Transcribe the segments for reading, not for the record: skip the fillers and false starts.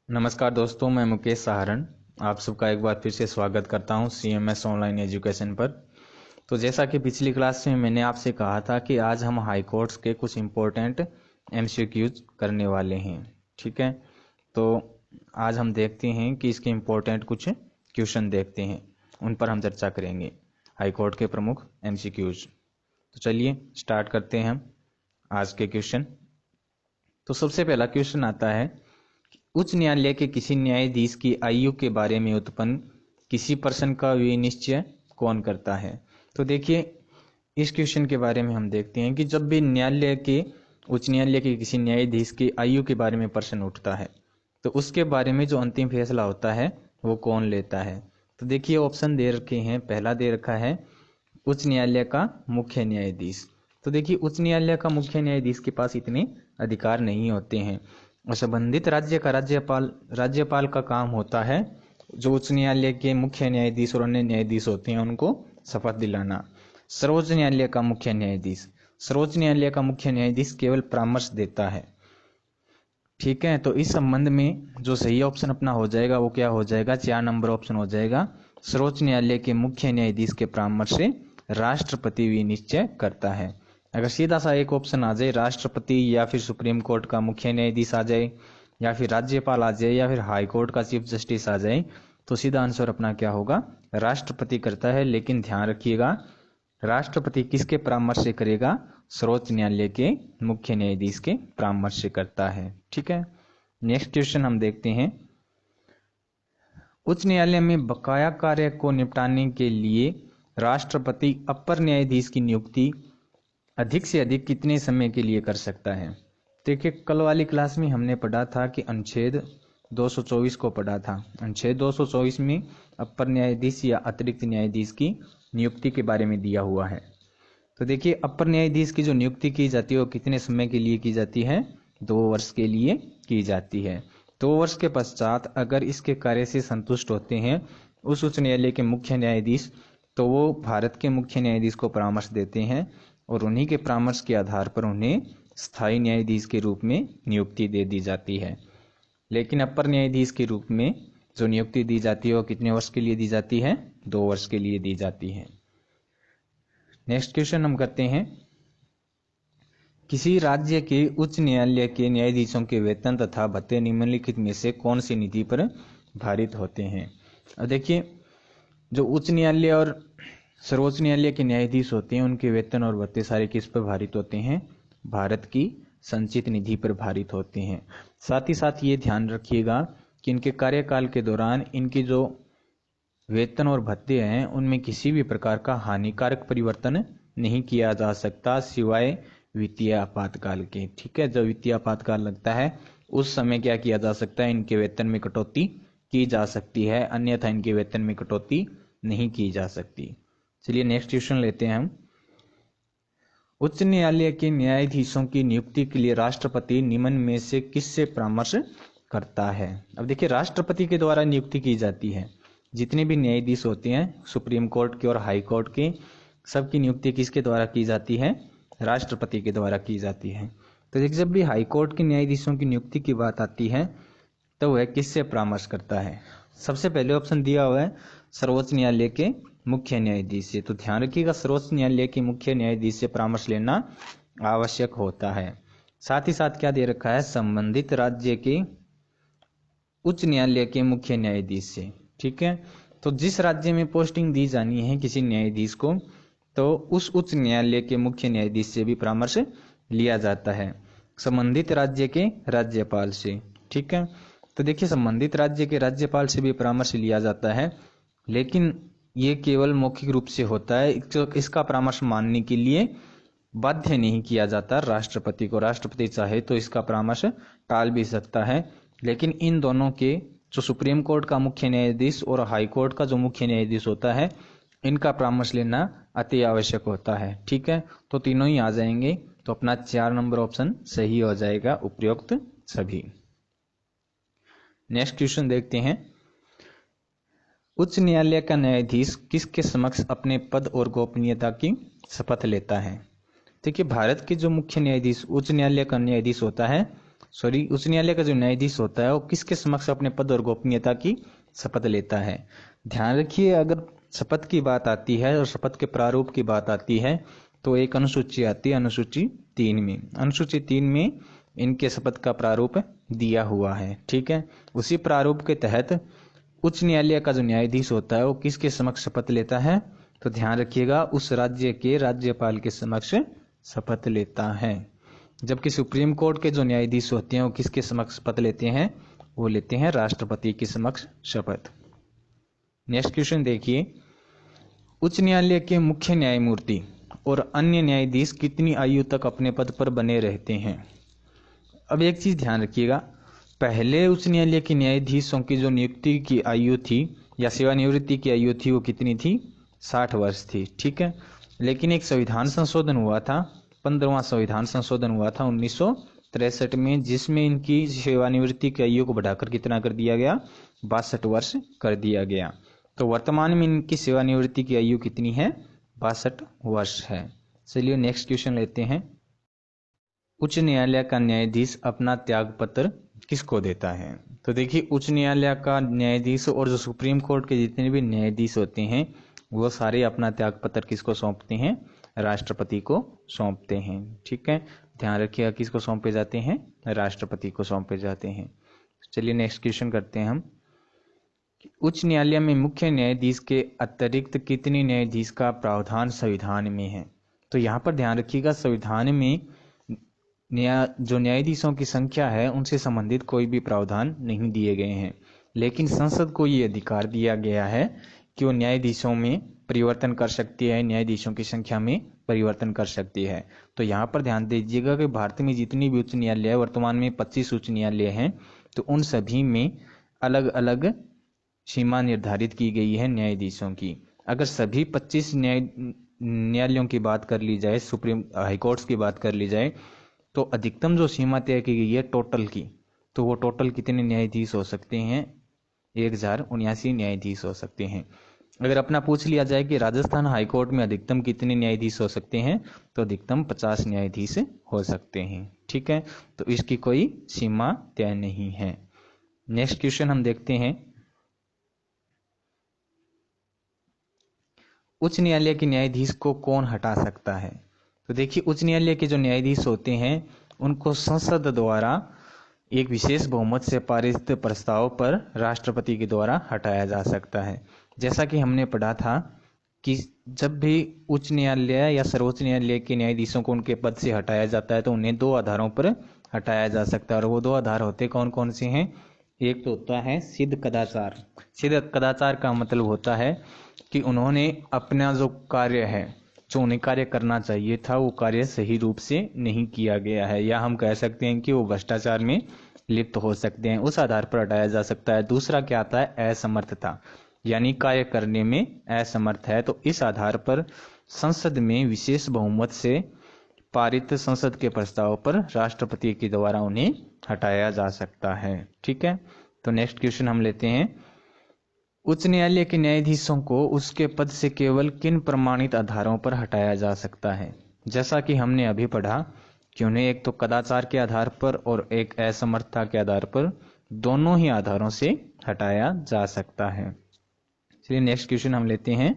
नमस्कार दोस्तों, मैं मुकेश सहारण आप सबका एक बार फिर से स्वागत करता हूं CMS ऑनलाइन एजुकेशन पर। तो जैसा कि पिछली क्लास में मैंने आपसे कहा था कि आज हम हाई कोर्ट्स के कुछ इम्पोर्टेंट MCQs करने वाले हैं। ठीक है, तो आज हम देखते हैं कि इसके इम्पोर्टेंट कुछ क्वेश्चन देखते हैं, उन पर हम चर्चा करेंगे, हाई कोर्ट के प्रमुख MCQs। तो चलिए स्टार्ट करते हैं हम आज के क्वेश्चन। तो सबसे पहला क्वेश्चन आता है, उच्च न्यायालय के किसी न्यायाधीश की आयु के बारे में उत्पन्न किसी प्रश्न का विनिश्चय कौन करता है। तो देखिए, इस क्वेश्चन के बारे में हम देखते हैं कि जब भी उच्च न्यायालय के किसी न्यायाधीश की आयु के बारे में प्रश्न उठता है तो उसके बारे में जो अंतिम फैसला होता है वो कौन लेता है। तो देखिए, ऑप्शन दे रखे हैं। पहला दे रखा है उच्च न्यायालय का मुख्य न्यायाधीश। तो देखिए, उच्च न्यायालय का मुख्य न्यायाधीश के पास इतने अधिकार नहीं होते हैं और संबंधित राज्य का राज्यपाल का काम होता है जो उच्च न्यायालय के मुख्य न्यायाधीश और अन्य न्यायाधीश होते हैं उनको शपथ दिलाना। सर्वोच्च न्यायालय का मुख्य न्यायाधीश केवल परामर्श देता है। ठीक है, तो इस संबंध में जो सही ऑप्शन अपना हो जाएगा वो क्या हो जाएगा, 4 नंबर ऑप्शन हो जाएगा। सर्वोच्च न्यायालय के मुख्य न्यायाधीश के परामर्श से राष्ट्रपति विनिश्चय करता है। अगर सीधा सा एक ऑप्शन आ जाए, राष्ट्रपति या फिर सुप्रीम कोर्ट का मुख्य न्यायाधीश आ जाए या फिर राज्यपाल आ जाए या फिर हाई कोर्ट का चीफ जस्टिस आ जाए, तो सीधा आंसर अपना क्या होगा, राष्ट्रपति करता है। लेकिन ध्यान रखिएगा, राष्ट्रपति किसके परामर्श से करेगा, सर्वोच्च न्यायालय के मुख्य न्यायाधीश के परामर्श से करता है। ठीक है, नेक्स्ट क्वेश्चन हम देखते हैं। उच्च न्यायालय में बकाया कार्य को निपटाने के लिए राष्ट्रपति अपर न्यायाधीश की नियुक्ति अधिक से अधिक कितने समय के लिए कर सकता है। देखिए, कल वाली क्लास में हमने पढ़ा था कि अनुच्छेद 224 को पढ़ा था। अनुच्छेद 224 में अपर न्यायाधीश या अतिरिक्त न्यायाधीश की नियुक्ति के बारे में दिया हुआ है। तो देखिए, अपर न्यायाधीश की जो नियुक्ति की जाती है वो कितने समय के लिए की जाती है, 2 वर्ष के लिए की जाती है। 2 वर्ष के पश्चात अगर इसके कार्य से संतुष्ट होते हैं उस उच्च न्यायालय के मुख्य न्यायाधीश, तो वो भारत के मुख्य न्यायाधीश को परामर्श देते हैं और उन्हीं के परामर्श के आधार पर उन्हें स्थायी न्यायाधीश के रूप में नियुक्ति दे दी जाती है। लेकिन अपर न्यायाधीश के रूप में जो नियुक्ति दी जाती है वो कितने वर्ष के लिए दी जाती है, 2 वर्ष के लिए दी जाती है। नेक्स्ट क्वेश्चन हम करते हैं, किसी राज्य के उच्च न्यायालय के न्यायाधीशों के वेतन तथा भत्ते निम्नलिखित में से कौन सी निधि पर भारित होते हैं। अब देखिए, जो उच्च न्यायालय और सर्वोच्च न्यायालय के न्यायाधीश होते हैं उनके वेतन और भत्ते सारे किस पर भारित होते हैं, भारत की संचित निधि पर भारित होते हैं। साथ ही साथ ये ध्यान रखिएगा कि इनके कार्यकाल के दौरान इनकी जो वेतन और भत्ते हैं उनमें किसी भी प्रकार का हानिकारक परिवर्तन नहीं किया जा सकता सिवाय वित्तीय आपातकाल के। ठीक है, जब वित्तीय आपातकाल लगता है उस समय क्या किया जा सकता है, इनके वेतन में कटौती की जा सकती है, अन्यथा इनके वेतन में कटौती नहीं की जा सकती। चलिए नेक्स्ट क्वेश्चन लेते हैं हम। उच्च न्यायालय के न्यायाधीशों की नियुक्ति के लिए राष्ट्रपति निम्न में से किससे परामर्श करता है। अब देखिए, राष्ट्रपति के द्वारा नियुक्ति की जाती है। जितने भी न्यायाधीश होते हैं सुप्रीम कोर्ट के और हाई कोर्ट के, सबकी नियुक्ति किसके द्वारा की जाती है, राष्ट्रपति के द्वारा की जाती है। तो देखिए, जब भी हाई कोर्ट के न्यायाधीशों की नियुक्ति की बात आती है तो वह किससे परामर्श करता है। सबसे पहले ऑप्शन दिया हुआ है सर्वोच्च न्यायालय के मुख्य न्यायाधीश से। तो ध्यान रखिएगा, सर्वोच्च न्यायालय के मुख्य न्यायाधीश से परामर्श लेना आवश्यक होता है। साथ ही साथ क्या दे रखा है, संबंधित राज्य के उच्च न्यायालय के मुख्य न्यायाधीश से। ठीक है, तो जिस राज्य में पोस्टिंग दी जानी है किसी न्यायाधीश को, तो उस उच्च न्यायालय के मुख्य न्यायाधीश से भी परामर्श लिया जाता है, संबंधित राज्य के राज्यपाल से। ठीक है, तो देखिए, संबंधित राज्य के राज्यपाल से भी परामर्श लिया जाता है, लेकिन ये केवल मौखिक रूप से होता है। इसका परामर्श मानने के लिए बाध्य नहीं किया जाता राष्ट्रपति को। राष्ट्रपति चाहे तो इसका परामर्श टाल भी सकता है, लेकिन इन दोनों के, जो सुप्रीम कोर्ट का मुख्य न्यायाधीश और हाई कोर्ट का जो मुख्य न्यायाधीश होता है, इनका परामर्श लेना अति आवश्यक होता है। ठीक है, तो तीनों ही आ जाएंगे, तो अपना 4 नंबर ऑप्शन सही हो जाएगा, उपयुक्त सभी। नेक्स्ट क्वेश्चन देखते हैं, उच्च न्यायालय का न्यायाधीश किसके समक्ष अपने पद और गोपनीयता की शपथ लेता है। देखिए, भारत के जो मुख्य न्यायाधीश उच्च न्यायालय का न्यायाधीश होता है उच्च न्यायालय का जो न्यायाधीश होता है वो किसके समक्ष अपने पद और गोपनीयता की शपथ लेता है। ध्यान रखिए, अगर शपथ की बात आती है और शपथ के प्रारूप की बात आती है तो एक अनुसूची आती है, अनुसूची 3 में। अनुसूची 3 में इनके शपथ का प्रारूप दिया हुआ है, ठीक है। उसी प्रारूप के तहत उच्च न्यायालय का जो न्यायाधीश होता है वो किसके समक्ष शपथ लेता है, तो ध्यान रखिएगा उस राज्य के राज्यपाल के समक्ष शपथ लेता है। जबकि सुप्रीम कोर्ट के जो न्यायाधीश होते हैं वो किसके समक्ष शपथ लेते हैं, वो लेते हैं राष्ट्रपति के समक्ष शपथ। नेक्स्ट क्वेश्चन देखिए, उच्च न्यायालय के मुख्य न्यायमूर्ति और अन्य न्यायाधीश कितनी आयु तक अपने पद पर बने रहते हैं। अब एक चीज ध्यान रखिएगा, पहले उच्च न्यायालय के न्यायाधीशों की जो नियुक्ति की आयु थी या सेवानिवृत्ति की आयु थी वो कितनी थी, 60 वर्ष थी, ठीक है। लेकिन एक संविधान संशोधन हुआ था, 15वां संविधान संशोधन हुआ था 1963 में, जिसमें इनकी सेवानिवृत्ति की आयु को बढ़ाकर कितना कर दिया गया, 62 वर्ष कर दिया गया। तो वर्तमान में इनकी सेवानिवृत्ति की आयु कितनी है, 62 वर्ष है। चलिए नेक्स्ट क्वेश्चन लेते हैं। उच्च न्यायालय का न्यायाधीश अपना त्याग पत्र किसको देता है। तो देखिए, उच्च न्यायालय का न्यायाधीश और जो सुप्रीम कोर्ट के जितने भी न्यायाधीश होते हैं वो सारे अपना त्याग पत्र किसको सौंपते हैं, राष्ट्रपति को सौंपते हैं, ठीक है। ध्यान रखिएगा किसको सौंपे जाते हैं, राष्ट्रपति को सौंपे जाते हैं। चलिए नेक्स्ट क्वेश्चन करते हैं हम। उच्च न्यायालय में मुख्य न्यायाधीश के अतिरिक्त कितने न्यायाधीश का प्रावधान संविधान में है। तो यहाँ पर ध्यान रखिएगा, संविधान में जो न्यायाधीशों की संख्या है उनसे संबंधित कोई भी प्रावधान नहीं दिए गए हैं, लेकिन संसद को ये अधिकार दिया गया है कि वो न्यायाधीशों में परिवर्तन कर सकती है, न्यायाधीशों की संख्या में परिवर्तन कर सकती है। तो यहाँ पर ध्यान दीजिएगा कि भारत में जितनी भी उच्च न्यायालय है, वर्तमान में 25 उच्च न्यायालय हैं, तो उन सभी में अलग अलग सीमा निर्धारित की गई है न्यायाधीशों की। अगर सभी 25 न्यायालयों की बात कर ली जाए, सुप्रीम हाईकोर्ट्स की बात कर ली जाए, तो अधिकतम जो सीमा तय की गई है टोटल की, तो वो टोटल कितने न्यायाधीश हो सकते हैं, 1079 न्यायाधीश हो सकते हैं। अगर अपना पूछ लिया जाए कि राजस्थान हाईकोर्ट में अधिकतम कितने न्यायाधीश हो सकते हैं, तो अधिकतम 50 न्यायाधीश हो सकते हैं, ठीक है। तो इसकी कोई सीमा तय नहीं है। नेक्स्ट क्वेश्चन हम देखते हैं, उच्च न्यायालय के न्यायाधीश को कौन हटा सकता है। तो देखिए, उच्च न्यायालय के जो न्यायाधीश होते हैं उनको संसद द्वारा एक विशेष बहुमत से पारित प्रस्ताव पर राष्ट्रपति के द्वारा हटाया जा सकता है। जैसा कि हमने पढ़ा था कि जब भी उच्च न्यायालय या सर्वोच्च न्यायालय के न्यायाधीशों को उनके पद से हटाया जाता है तो उन्हें 2 आधारों पर हटाया जा सकता है, और वो 2 आधार होते कौन कौन से हैं। एक तो होता है सिद्ध कदाचार। सिद्ध कदाचार का मतलब होता है कि उन्होंने अपना जो कार्य है, जो उन्हें कार्य करना चाहिए था, वो कार्य सही रूप से नहीं किया गया है, या हम कह सकते हैं कि वो भ्रष्टाचार में लिप्त हो सकते हैं, उस आधार पर हटाया जा सकता है। दूसरा क्या आता है, असमर्थता, यानी कार्य करने में असमर्थ है, तो इस आधार पर संसद में विशेष बहुमत से पारित संसद के प्रस्ताव पर राष्ट्रपति के द्वारा उन्हें हटाया जा सकता है, ठीक है। तो नेक्स्ट क्वेश्चन हम लेते हैं, उच्च न्यायालय के न्यायाधीशों को उसके पद से केवल किन प्रमाणित आधारों पर हटाया जा सकता है। जैसा कि हमने अभी पढ़ा कि उन्हें एक तो कदाचार के आधार पर और एक असमर्थता के आधार पर, दोनों ही आधारों से हटाया जा सकता है। चलिए नेक्स्ट क्वेश्चन हम लेते हैं,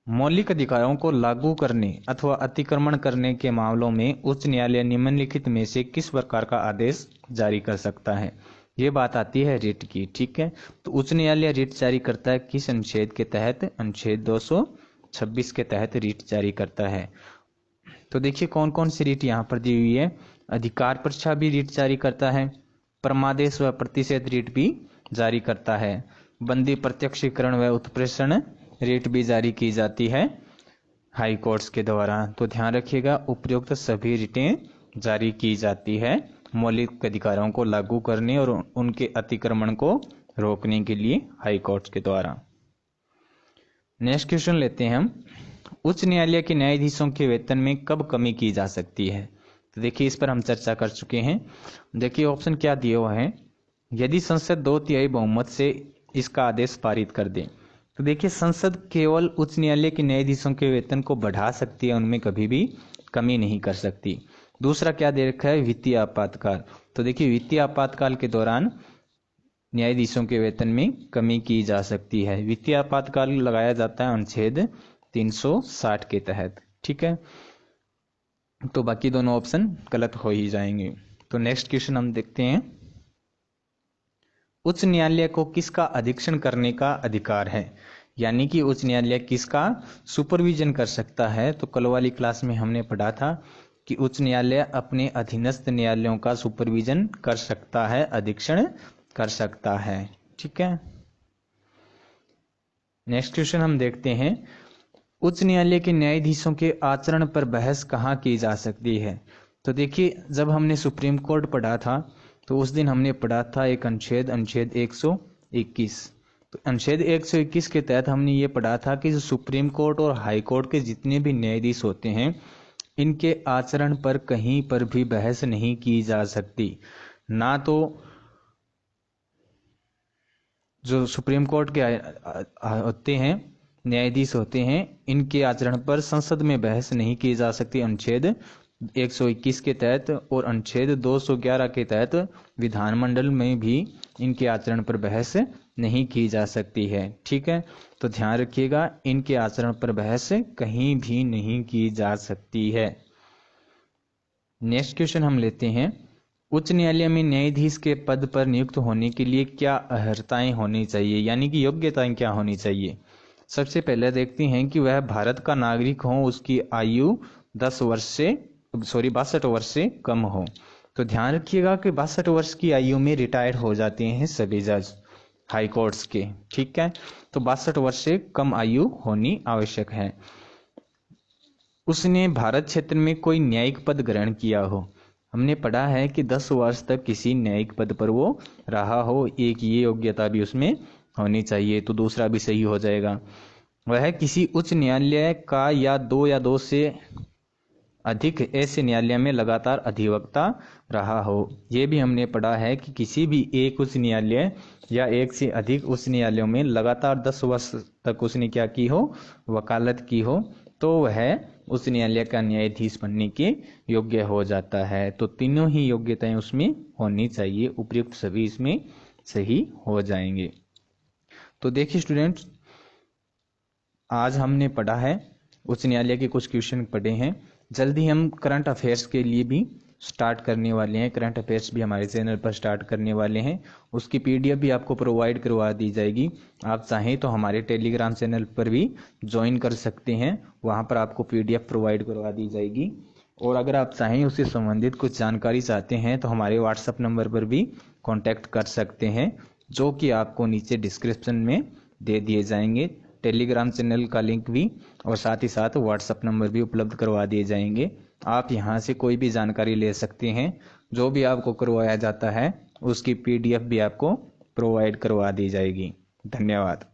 मौलिक अधिकारों को लागू करने अथवा अतिक्रमण करने के मामलों में उच्च न्यायालय निम्नलिखित में से किस प्रकार का आदेश जारी कर सकता है। ये बात आती है रिट की, ठीक है। तो उच्च न्यायालय रिट जारी करता है किस अनुच्छेद के तहत, अनुच्छेद 226 के तहत रिट जारी करता है। तो देखिए कौन कौन सी रिट यहाँ पर दी हुई है। अधिकार परीक्षा भी रिट जारी करता है, परमादेश व प्रतिषेध रिट भी जारी करता है, बंदी प्रत्यक्षीकरण व उत्प्रेषण रिट भी जारी की जाती है हाई कोर्ट्स के द्वारा। तो ध्यान रखिएगा, उपयुक्त सभी रिटें जारी की जाती है मौलिक अधिकारों को लागू करने और उनके अतिक्रमण को रोकने के लिए हाई कोर्ट के द्वारा। नेक्स्ट क्वेश्चन लेते हैं हम, उच्च न्यायालय के न्यायाधीशों के वेतन में कब कमी की जा सकती है। तो देखिए इस पर हम चर्चा कर चुके हैं। देखिए ऑप्शन क्या दिए हुए हैं, यदि संसद 2/3 बहुमत से इसका आदेश पारित कर दे। तो देखिए संसद केवल उच्च न्यायालय के न्यायाधीशों के वेतन को बढ़ा सकती है, उनमें कभी भी कमी नहीं कर सकती। दूसरा क्या दे रखा है, वित्तीय आपातकाल। तो देखिए वित्तीय आपातकाल के दौरान न्यायाधीशों के वेतन में कमी की जा सकती है। वित्तीय आपातकाल लगाया जाता है अनुच्छेद 360 के तहत। ठीक है, तो बाकी दोनों ऑप्शन गलत हो ही जाएंगे। तो नेक्स्ट क्वेश्चन हम देखते हैं, उच्च न्यायालय को किसका अधीक्षण करने का अधिकार है, यानी कि उच्च न्यायालय किसका सुपरविजन कर सकता है। तो कल वाली क्लास में हमने पढ़ा था कि उच्च न्यायालय अपने अधीनस्थ न्यायालयों का सुपरविजन कर सकता है, अधीक्षण कर सकता है। ठीक है, नेक्स्ट क्वेश्चन हम देखते हैं, उच्च न्यायालय के न्यायाधीशों के आचरण पर बहस कहाँ की जा सकती है। तो देखिए जब हमने सुप्रीम कोर्ट पढ़ा था तो उस दिन हमने पढ़ा था एक अनुच्छेद 121। तो अनुच्छेद 121 के तहत हमने ये पढ़ा था कि सुप्रीम कोर्ट और हाई कोर्ट के जितने भी न्यायाधीश होते हैं इनके आचरण पर कहीं पर भी बहस नहीं की जा सकती। ना तो जो सुप्रीम कोर्ट के होते हैं न्यायाधीश होते हैं इनके आचरण पर संसद में बहस नहीं की जा सकती अनुच्छेद 121 के तहत, और अनुच्छेद 211 के तहत विधानमंडल में भी इनके आचरण पर बहस नहीं की जा सकती है। ठीक है, तो ध्यान रखिएगा इनके आचरण पर बहस कहीं भी नहीं की जा सकती है। नेक्स्ट क्वेश्चन हम लेते हैं, उच्च न्यायालय में न्यायाधीश के पद पर नियुक्त होने के लिए क्या अर्हताएं होनी चाहिए, यानी कि योग्यताएं क्या होनी चाहिए। सबसे पहले देखते हैं कि वह भारत का नागरिक हो, उसकी आयु 62 वर्ष से कम हो। तो ध्यान रखिएगा कि 62 वर्ष की आयु में रिटायर्ड हो जाते हैं सभी जज हाई कोर्ट्स के। ठीक है, तो 62 वर्ष से कम आयु होनी आवश्यक है। उसने भारत क्षेत्र में कोई न्यायिक पद ग्रहण किया हो। हमने पढ़ा है कि 10 वर्ष तक किसी न्यायिक पद पर वो रहा हो, एक ये योग्यता भी उसमें होनी चाहिए, तो दूसरा भी सही हो जाएगा। वह किसी उच्च न्यायालय का या दो से अधिक ऐसे न्यायालय में लगातार अधिवक्ता रहा हो। ये भी हमने पढ़ा है कि किसी भी एक उच्च न्यायालय या एक से अधिक उच्च न्यायालयों में लगातार 10 वर्ष तक उसने क्या की हो, वकालत की हो, तो वह उस न्यायालय का न्यायाधीश बनने के योग्य हो जाता है। तो तीनों ही योग्यताएं उसमें होनी चाहिए, उपयुक्त सभी इसमें सही हो जाएंगे। तो देखिए स्टूडेंट्स, आज हमने पढ़ा है उच्च न्यायालय के कुछ क्वेश्चन पढ़े हैं। जल्दी हम करंट अफेयर्स के लिए भी स्टार्ट करने वाले हैं, करंट अफेयर्स भी हमारे चैनल पर स्टार्ट करने वाले हैं। उसकी पीडीएफ भी आपको प्रोवाइड करवा दी जाएगी। आप चाहें तो हमारे टेलीग्राम चैनल पर भी ज्वाइन कर सकते हैं, वहां पर आपको पीडीएफ प्रोवाइड करवा दी जाएगी। और अगर आप चाहें उससे संबंधित कुछ जानकारी चाहते हैं तो हमारे व्हाट्सएप नंबर पर भी कॉन्टैक्ट कर सकते हैं, जो कि आपको नीचे डिस्क्रिप्शन में दे दिए जाएंगे। टेलीग्राम चैनल का लिंक भी और साथ ही साथ व्हाट्सएप नंबर भी उपलब्ध करवा दिए जाएंगे। आप यहां से कोई भी जानकारी ले सकते हैं, जो भी आपको करवाया जाता है उसकी पीडीएफ भी आपको प्रोवाइड करवा दी जाएगी। धन्यवाद।